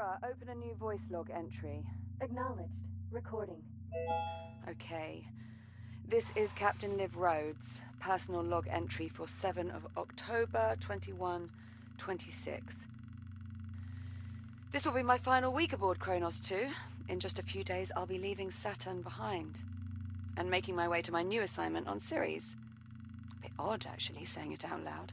Hera, open a new voice log entry. Acknowledged. Recording. Okay. This is Captain Liv Rhodes, personal log entry for 7 of October 2126. This will be my final week aboard Kronos 2. In just a few days, I'll be leaving Saturn behind and making my way to my new assignment on Ceres. A bit odd, actually, saying it out loud.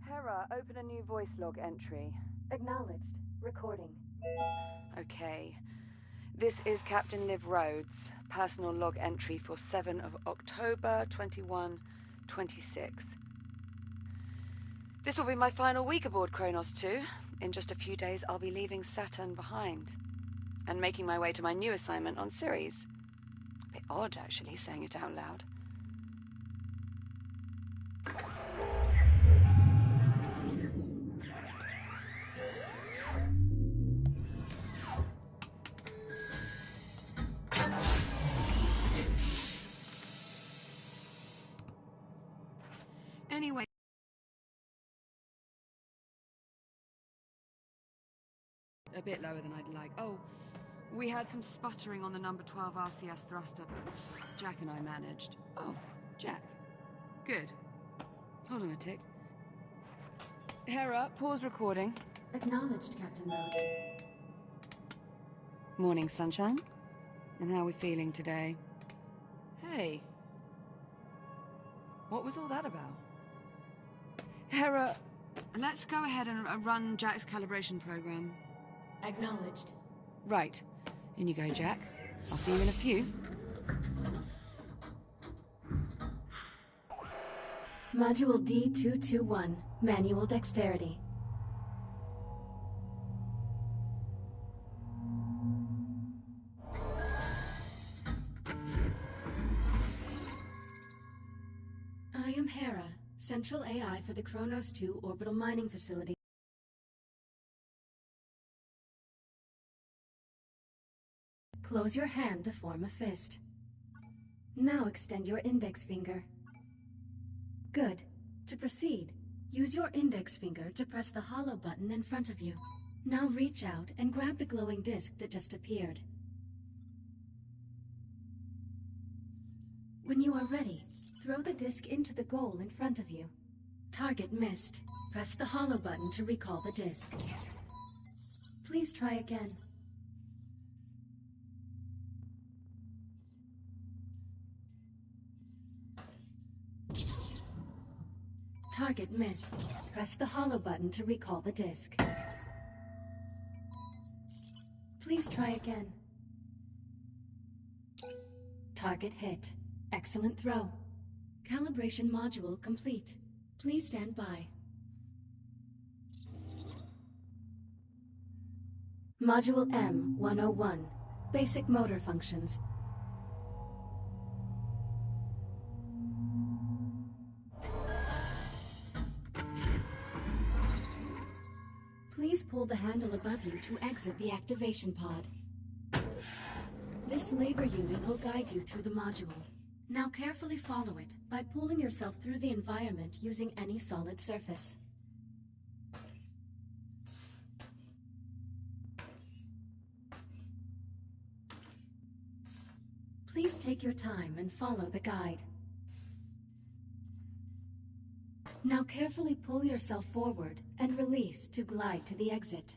Hera, open a new voice log entry. Acknowledged. Recording. Okay. This is Captain Liv Rhodes, personal log entry for 7 of October 2126. This will be my final week aboard Kronos 2. In just a few days, I'll be leaving Saturn behind and making my way to my new assignment on Ceres. A bit odd, actually, saying it out loud. Anyway, a bit lower than I'd like. Oh, we had some sputtering on the number 12 RCS thruster, but Jack and I managed. Oh, Jack. Good. Hold on a tick. Hera, pause recording. Acknowledged, Captain Rhodes. Morning, sunshine. And how are we feeling today? Hey. What was all that about? Hera, let's go ahead and run Jack's calibration program. Acknowledged. Right. In you go, Jack. I'll see you in a few. Module D221. Manual dexterity. I am Hera, Central AI for the Kronos 2 Orbital Mining Facility. Close your hand to form a fist. Now extend your index finger. Good. To proceed, use your index finger to press the hollow button in front of you. Now reach out and grab the glowing disc that just appeared. When you are ready, throw the disc into the goal in front of you. Target missed. Press the hollow button to recall the disc. Please try again. Target missed. Press the hollow button to recall the disc. Please try again. Target hit. Excellent throw. Calibration module complete. Please stand by. Module M101. Basic motor functions. Please pull the handle above you to exit the activation pod. This labor unit will guide you through the module. Now carefully follow it by pulling yourself through the environment using any solid surface. Please take your time and follow the guide. Now carefully pull yourself forward and release to glide to the exit.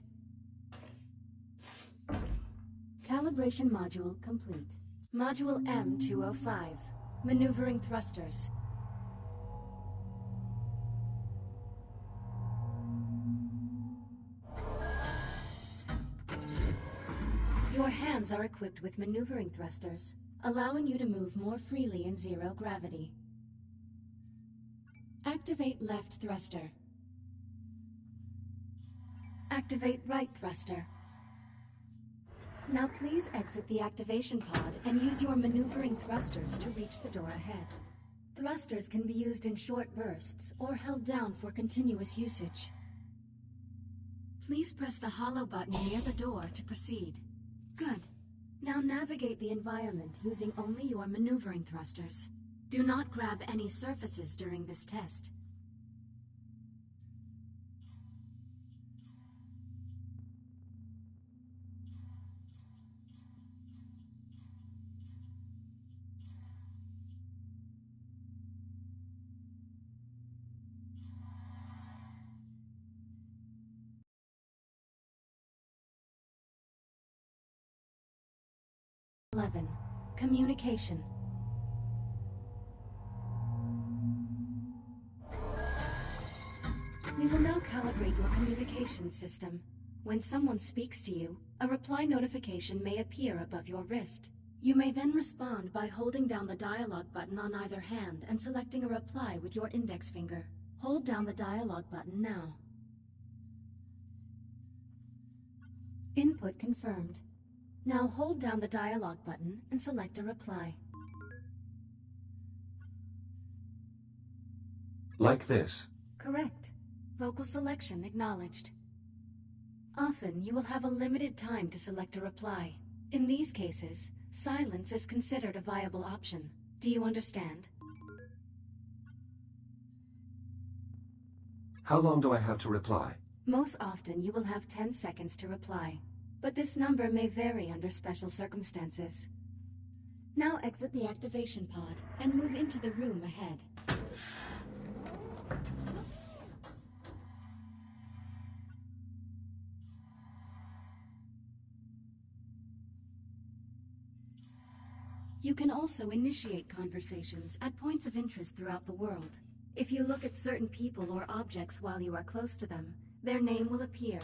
Calibration module complete. Module M205. Maneuvering thrusters. Your hands are equipped with maneuvering thrusters, allowing you to move more freely in zero gravity. Activate left thruster. Activate right thruster. Now please exit the activation pod and use your maneuvering thrusters to reach the door ahead. Thrusters can be used in short bursts or held down for continuous usage. Please press the hollow button near the door to proceed. Good. Now navigate the environment using only your maneuvering thrusters. Do not grab any surfaces during this test. Communication. We will now calibrate your communication system. When someone speaks to you, a reply notification may appear above your wrist. You may then respond by holding down the dialogue button on either hand and selecting a reply with your index finger. Hold down the dialogue button now. Input confirmed. Now hold down the dialogue button and select a reply. Like this? Correct. Vocal selection acknowledged. Often you will have a limited time to select a reply. In these cases, silence is considered a viable option. Do you understand? How long do I have to reply? Most often you will have 10 seconds to reply, but this number may vary under special circumstances. Now exit the activation pod and move into the room ahead. You can also initiate conversations at points of interest throughout the world. If you look at certain people or objects while you are close to them, their name will appear,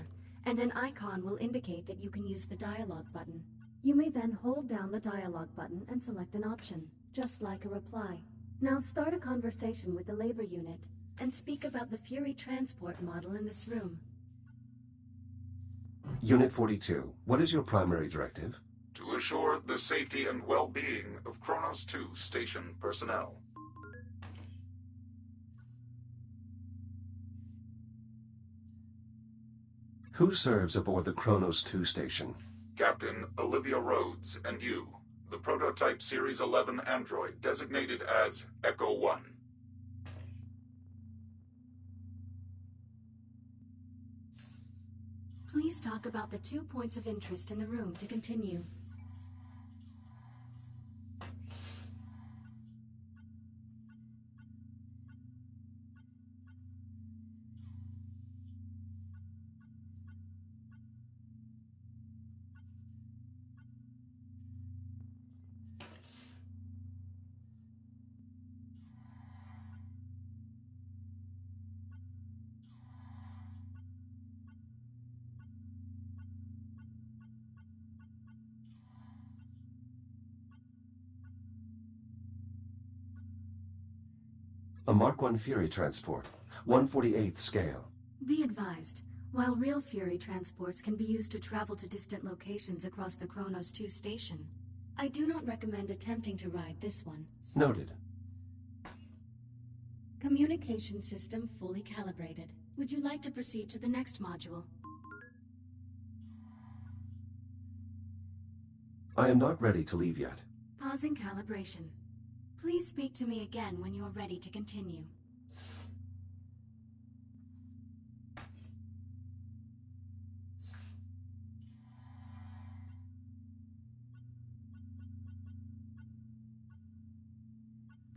and an icon will indicate that you can use the dialogue button. You may then hold down the dialogue button and select an option, just like a reply. Now start a conversation with the labor unit, and speak about the Fury transport model in this room. Unit 42, what is your primary directive? To assure the safety and well-being of Kronos 2 station personnel. Who serves aboard the Kronos 2 station? Captain Olivia Rhodes and you, the prototype Series 11 android designated as Echo 1. Please talk about the 2 points of interest in the room to continue. A Mark I Fury transport, 1/48th scale. Be advised, while real Fury transports can be used to travel to distant locations across the Kronos 2 station, I do not recommend attempting to ride this one. Noted. Communication system fully calibrated. Would you like to proceed to the next module? I am not ready to leave yet. Pausing calibration. Please speak to me again when you are ready to continue.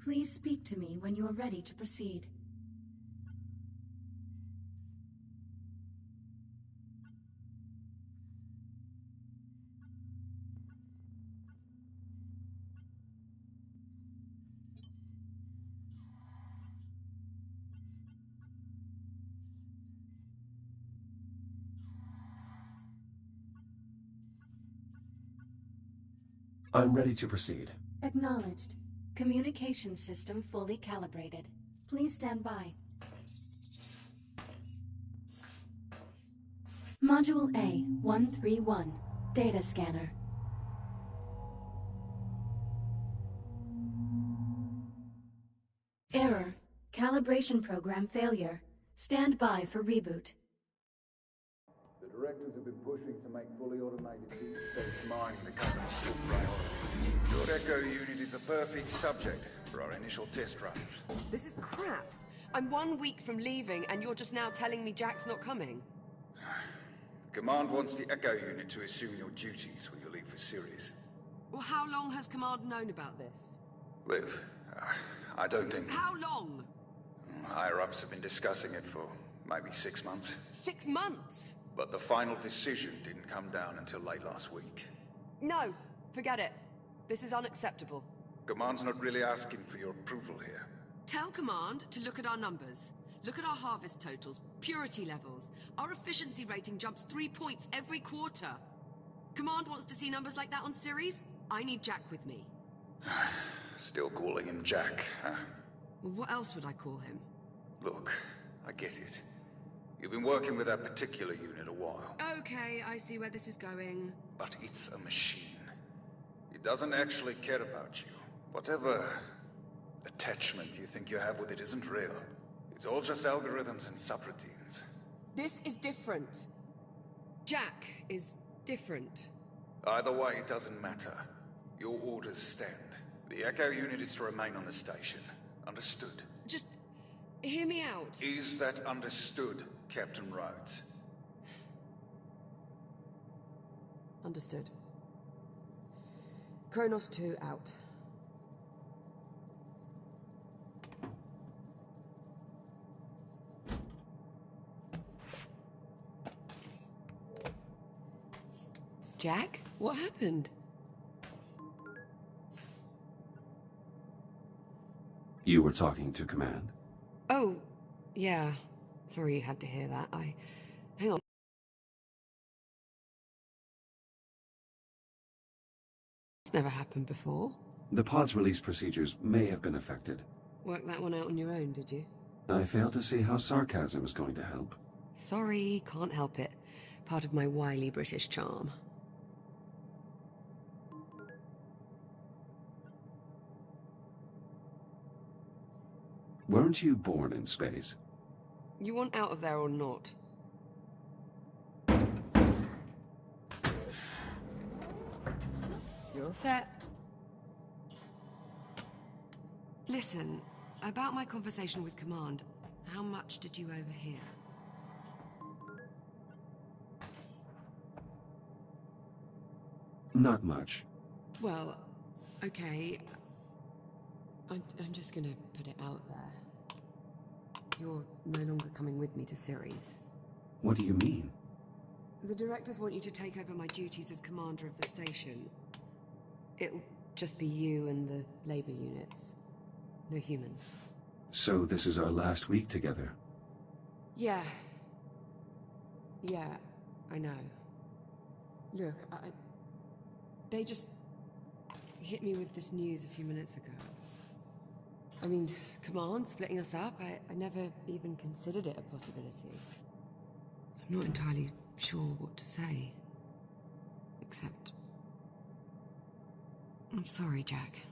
Please speak to me when you are ready to proceed. I'm ready to proceed. Acknowledged. Communication system fully calibrated. Please stand by. Module A-131. Data scanner. Error. Calibration program failure. Stand by for reboot. The directors have been pushing to make fully automated deep space mining the company's top priority. Your Echo unit is the perfect subject for our initial test runs. This is crap. I'm 1 week from leaving, and you're just now telling me Jack's not coming. Command wants the Echo unit to assume your duties when you leave for Sirius. Well, how long has Command known about this? Liv, I don't think... How long? Higher-ups have been discussing it for maybe 6 months. 6 months? But the final decision didn't come down until late last week. No, forget it. This is unacceptable. Command's not really asking for your approval here. Tell Command to look at our numbers. Look at our harvest totals, purity levels. Our efficiency rating jumps 3 points every quarter. Command wants to see numbers like that on Ceres? I need Jack with me. Still calling him Jack, huh? Well, what else would I call him? Look, I get it. You've been working with that particular unit a while. Okay, I see where this is going. But it's a machine. It doesn't actually care about you. Whatever attachment you think you have with it isn't real. It's all just algorithms and subroutines. This is different. Jack is different. Either way, it doesn't matter. Your orders stand. The Echo unit is to remain on the station. Understood? Just hear me out. Is that understood, Captain Rhodes? Understood. Kronos 2 out. Jack? What happened? You were talking to Command? Oh, yeah. Sorry you had to hear that. Hang on. It's never happened before. The pod's release procedures may have been affected. Worked that one out on your own, did you? I fail to see how sarcasm is going to help. Sorry, can't help it. Part of my wily British charm. Weren't you born in space? You want out of there or not? You're all set. Listen, about my conversation with Command, how much did you overhear? Not much. Well, okay. I'm just gonna put it out there. You're no longer coming with me to Ceres. What do you mean? The directors want you to take over my duties as commander of the station. It'll just be you and the labor units. No humans. So this is our last week together. Yeah. Yeah, I know. Look, they just hit me with this news a few minutes ago. I mean, Command splitting us up, I never even considered it a possibility. I'm not entirely sure what to say. Except... I'm sorry, Jack.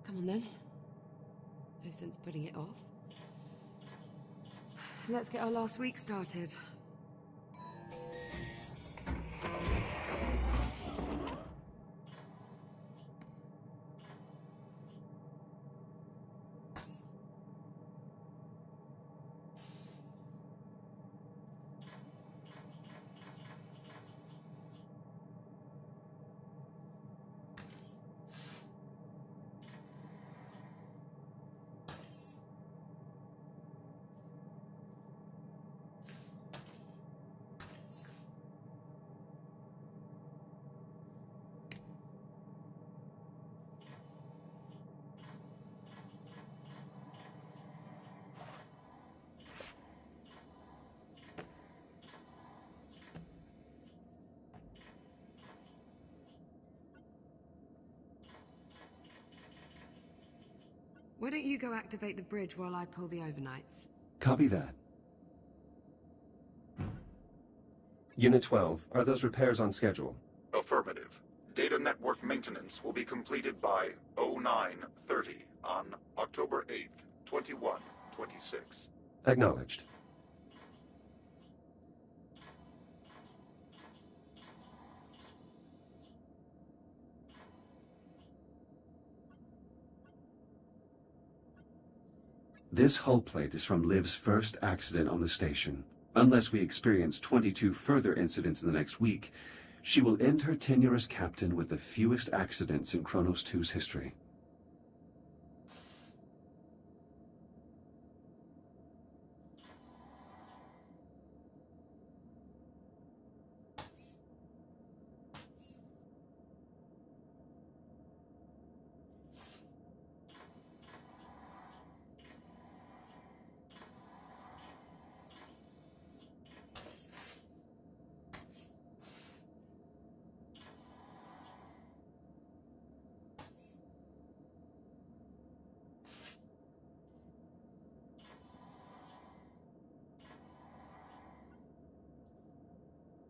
Come on then. sense putting it off. Let's get our last week started. Why don't you go activate the bridge while I pull the overnights? Copy that. Unit 12, are those repairs on schedule? Affirmative. Data network maintenance will be completed by 09:30 on October 8th, 2126. Acknowledged. This hull plate is from Liv's first accident on the station. Unless we experience 22 further incidents in the next week, she will end her tenure as captain with the fewest accidents in Kronos 2's history.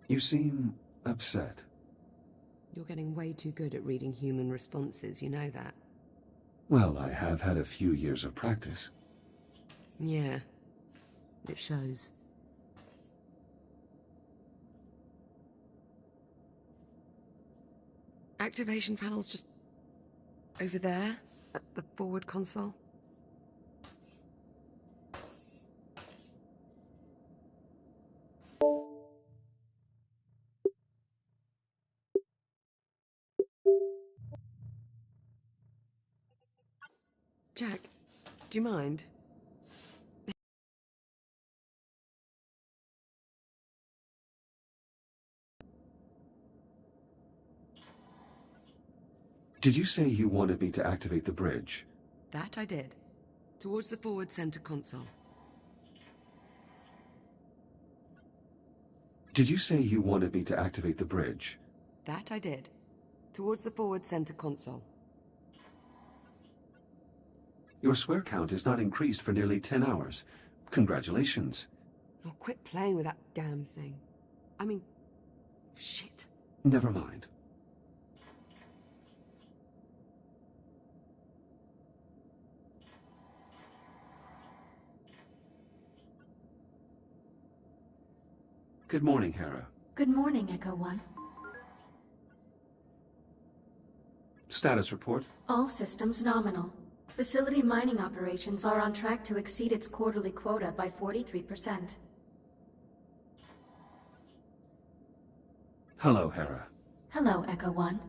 You seem upset. You're getting way too good at reading human responses, you know that. Well, I have had a few years of practice. Yeah, it shows. Activation panel's just over there, at the forward console. Jack, do you mind? Did you say you wanted me to activate the bridge? That I did. Towards the forward center console. Did you say you wanted me to activate the bridge? That I did. Towards the forward center console. Your swear count has not increased for nearly 10 hours. Congratulations. Oh, quit playing with that damn thing. I mean, shit. Never mind. Good morning, Hera. Good morning, Echo 1. Status report? All systems nominal. Facility mining operations are on track to exceed its quarterly quota by 43%. Hello, Hera. Hello, Echo 1.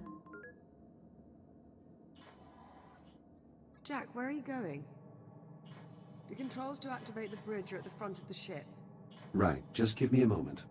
Jack, where are you going? The controls to activate the bridge are at the front of the ship. Right, just give me a moment.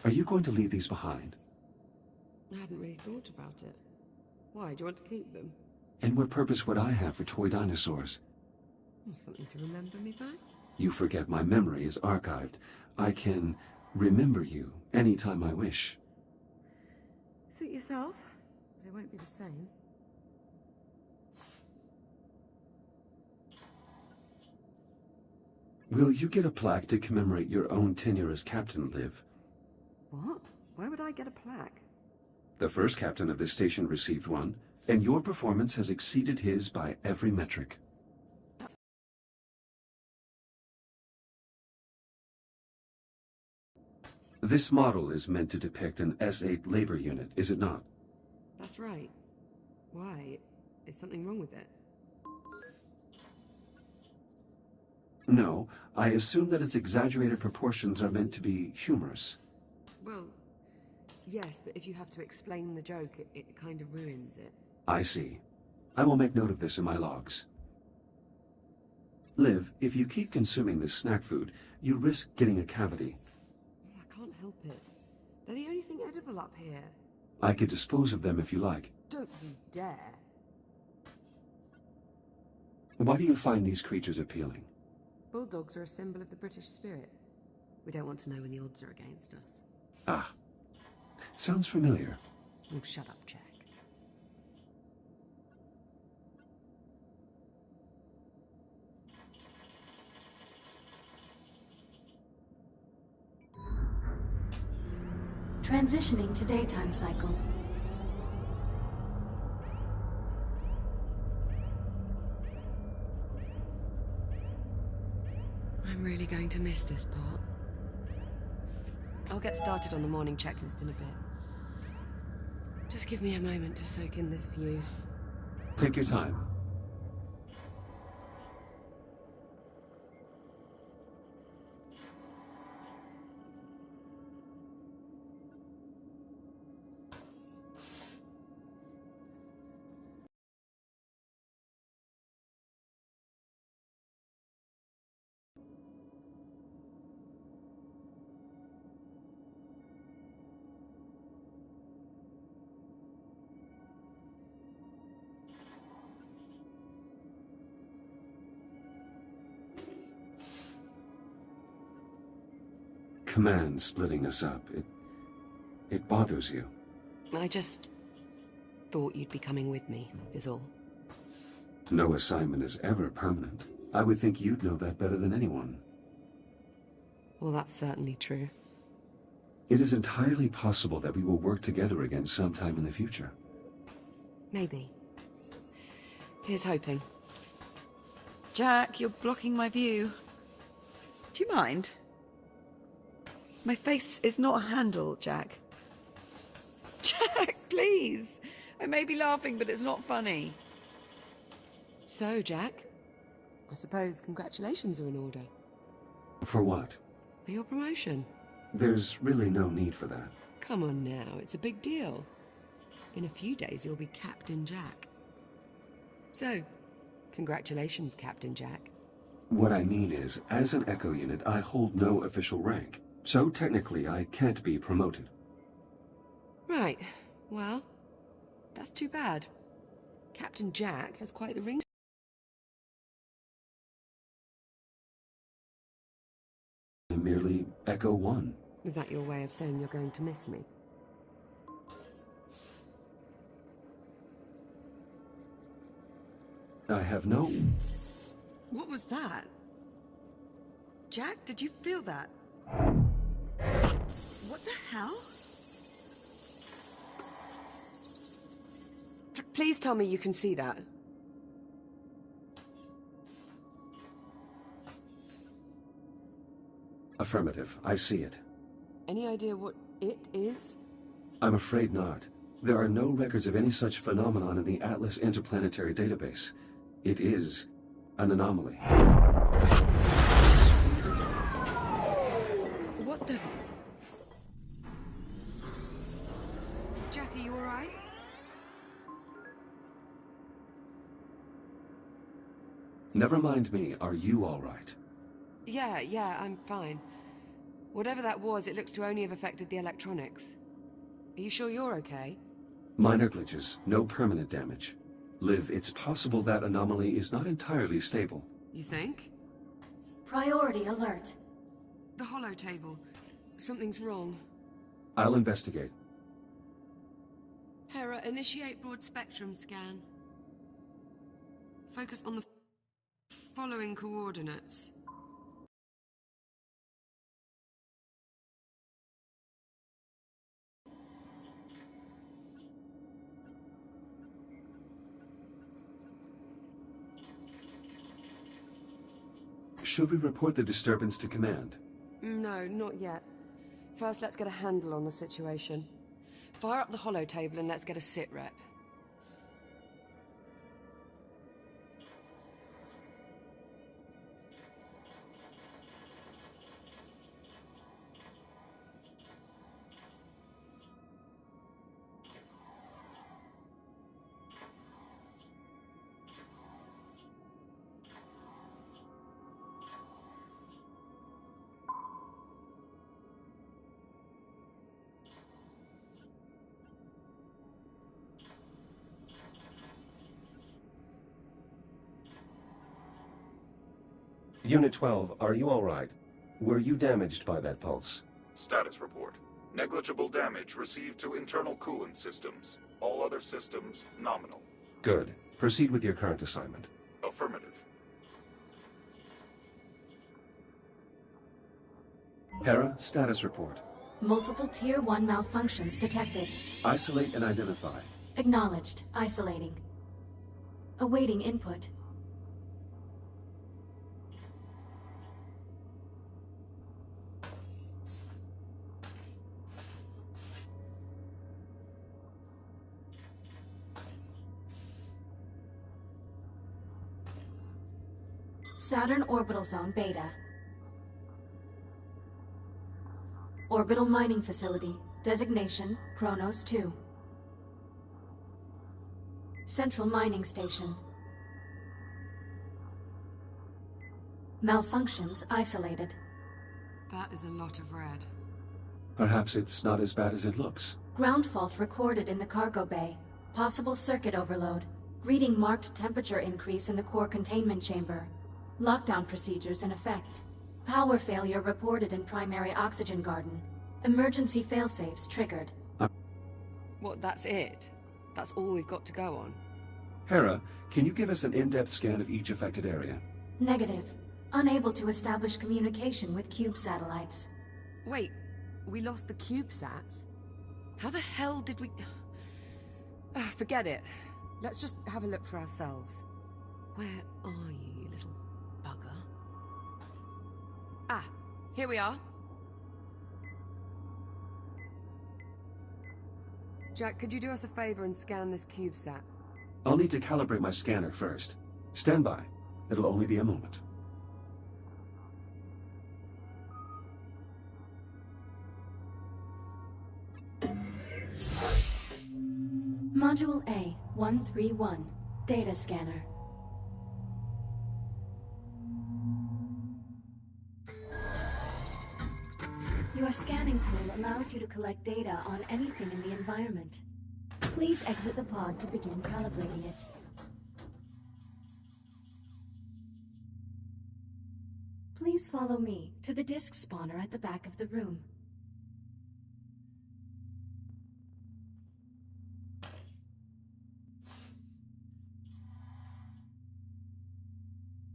Are you going to leave these behind? I hadn't really thought about it. Why, do you want to keep them? And what purpose would I have for toy dinosaurs? Something to remember me by? You forget my memory is archived. I can remember you anytime I wish. Suit yourself, but it won't be the same. Will you get a plaque to commemorate your own tenure as captain, Liv? What? Why would I get a plaque? The first captain of this station received one, and your performance has exceeded his by every metric. This model is meant to depict an S8 labor unit, is it not? That's right. Why? Is something wrong with it? No, I assume that its exaggerated proportions are meant to be humorous. Well, yes, but if you have to explain the joke, it kind of ruins it. I see. I will make note of this in my logs. Liv, if you keep consuming this snack food, you risk getting a cavity. I can't help it. They're the only thing edible up here. I could dispose of them if you like. Don't you dare. Why do you find these creatures appealing? Bulldogs are a symbol of the British spirit. We don't want to know when the odds are against us. Ah. Sounds familiar. Oh, shut up, Jack. Transitioning to daytime cycle. I'm really going to miss this part. I'll get started on the morning checklist in a bit. Just give me a moment to soak in this view. Take your time. Command splitting us up. It bothers you. I just thought you'd be coming with me, is all. No assignment is ever permanent. I would think you'd know that better than anyone. Well, that's certainly true. It is entirely possible that we will work together again sometime in the future. Maybe. Here's hoping. Jack, you're blocking my view. Do you mind? My face is not a handle, Jack. Jack, please! I may be laughing, but it's not funny. So, Jack, I suppose congratulations are in order. For what? For your promotion. There's really no need for that. Come on now, it's a big deal. In a few days, you'll be Captain Jack. So, congratulations, Captain Jack. What I mean is, as an Echo unit, I hold no official rank. So technically, I can't be promoted. Right. Well, that's too bad. Captain Jack has quite the ring. I'm merely Echo 1. Is that your way of saying you're going to miss me? I have no... What was that? Jack, did you feel that? What the hell? Please tell me you can see that. Affirmative. I see it. Any idea what it is? I'm afraid not. There are no records of any such phenomenon in the Atlas Interplanetary Database. It is an anomaly. What the... Jack, are you alright? Never mind me. Are you all right? Yeah, I'm fine. Whatever that was, it looks to only have affected the electronics. Are you sure you're okay? Minor glitches. No permanent damage. Liv, it's possible that anomaly is not entirely stable. You think? Priority alert. The holo table. Something's wrong. I'll investigate. Hera, initiate broad spectrum scan. Focus on the following coordinates. Should we report the disturbance to command? No, not yet. First, let's get a handle on the situation. Fire up the holo table and let's get a sit rep. Unit 12, are you all right? Were you damaged by that pulse? Status report. Negligible damage received to internal coolant systems. All other systems nominal. Good. Proceed with your current assignment. Affirmative. Hera, status report. Multiple Tier 1 malfunctions detected. Isolate and identify. Acknowledged. Isolating. Awaiting input. Saturn Orbital Zone Beta. Orbital Mining Facility. Designation, Kronos 2. Central Mining Station. Malfunctions isolated. That is a lot of red. Perhaps it's not as bad as it looks. Ground fault recorded in the cargo bay. Possible circuit overload. Reading marked temperature increase in the core containment chamber. Lockdown procedures in effect. Power failure reported in primary oxygen garden. Emergency failsafes triggered. What, that's it? That's all we've got to go on? Hera, can you give us an in-depth scan of each affected area? Negative. Unable to establish communication with cube satellites. Wait, we lost the CubeSats? How the hell did we... forget it. Let's just have a look for ourselves. Where are you, you little bugger? Ah, here we are. Jack, could you do us a favor and scan this CubeSat? I'll need to calibrate my scanner first. Stand by. It'll only be a moment. Module A-131. Data scanner. Your scanning tool allows you to collect data on anything in the environment. Please exit the pod to begin calibrating it. Please follow me to the disk spawner at the back of the room.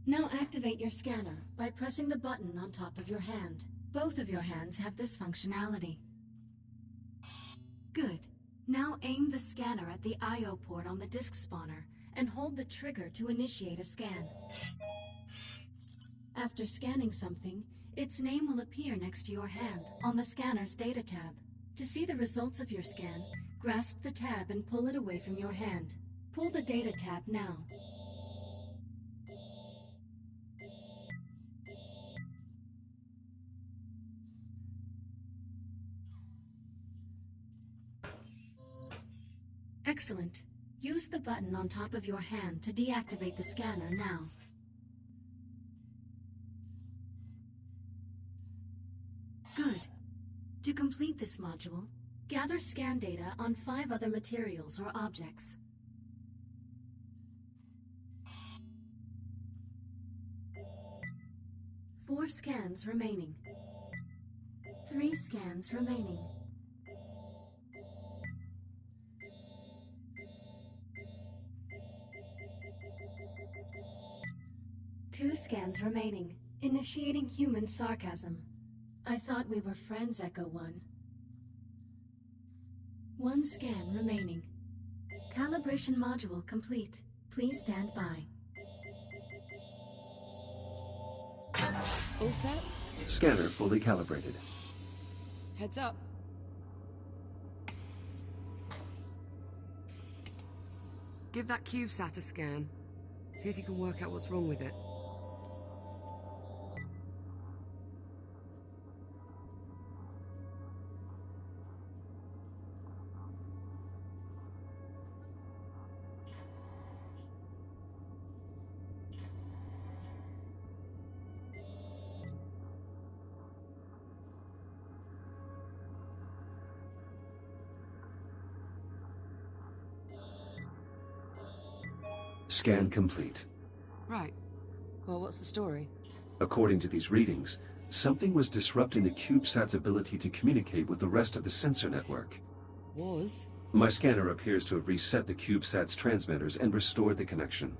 Now activate your scanner by pressing the button on top of your hand. Both of your hands have this functionality. Good. Now aim the scanner at the I/O port on the disk spawner and hold the trigger to initiate a scan. After scanning something, its name will appear next to your hand on the scanner's data tab. To see the results of your scan, grasp the tab and pull it away from your hand. Pull the data tab now. Excellent. Use the button on top of your hand to deactivate the scanner now. Good. To complete this module, gather scan data on 5 other materials or objects. 4 scans remaining. 3 scans remaining. 2 scans remaining. Initiating human sarcasm. I thought we were friends, Echo 1. 1 scan remaining. Calibration module complete. Please stand by. All set? Scanner fully calibrated. Heads up. Give that CubeSat a scan. See if you can work out what's wrong with it. Scan complete. Right. Well, what's the story? According to these readings, something was disrupting the CubeSat's ability to communicate with the rest of the sensor network. Was? My scanner appears to have reset the CubeSat's transmitters and restored the connection.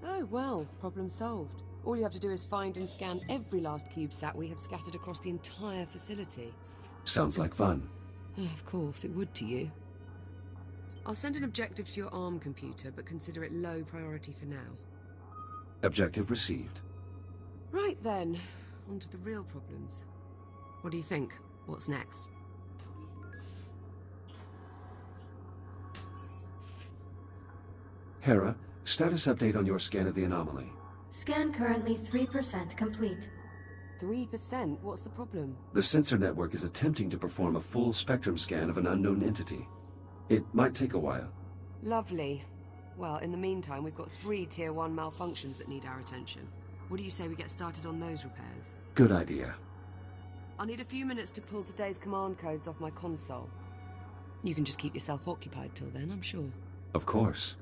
Oh, well, problem solved. All you have to do is find and scan every last CubeSat we have scattered across the entire facility. Sounds like fun. Of course, it would to you. I'll send an objective to your ARM computer, but consider it low priority for now. Objective received. Right then, on to the real problems. What do you think? What's next? Hera, status update on your scan of the anomaly. Scan currently 3% complete. 3%? What's the problem? The sensor network is attempting to perform a full spectrum scan of an unknown entity. It might take a while. Lovely. Well, in the meantime, we've got 3 Tier 1 malfunctions that need our attention. What do you say we get started on those repairs? Good idea. I'll need a few minutes to pull today's command codes off my console. You can just keep yourself occupied till then, I'm sure. Of course.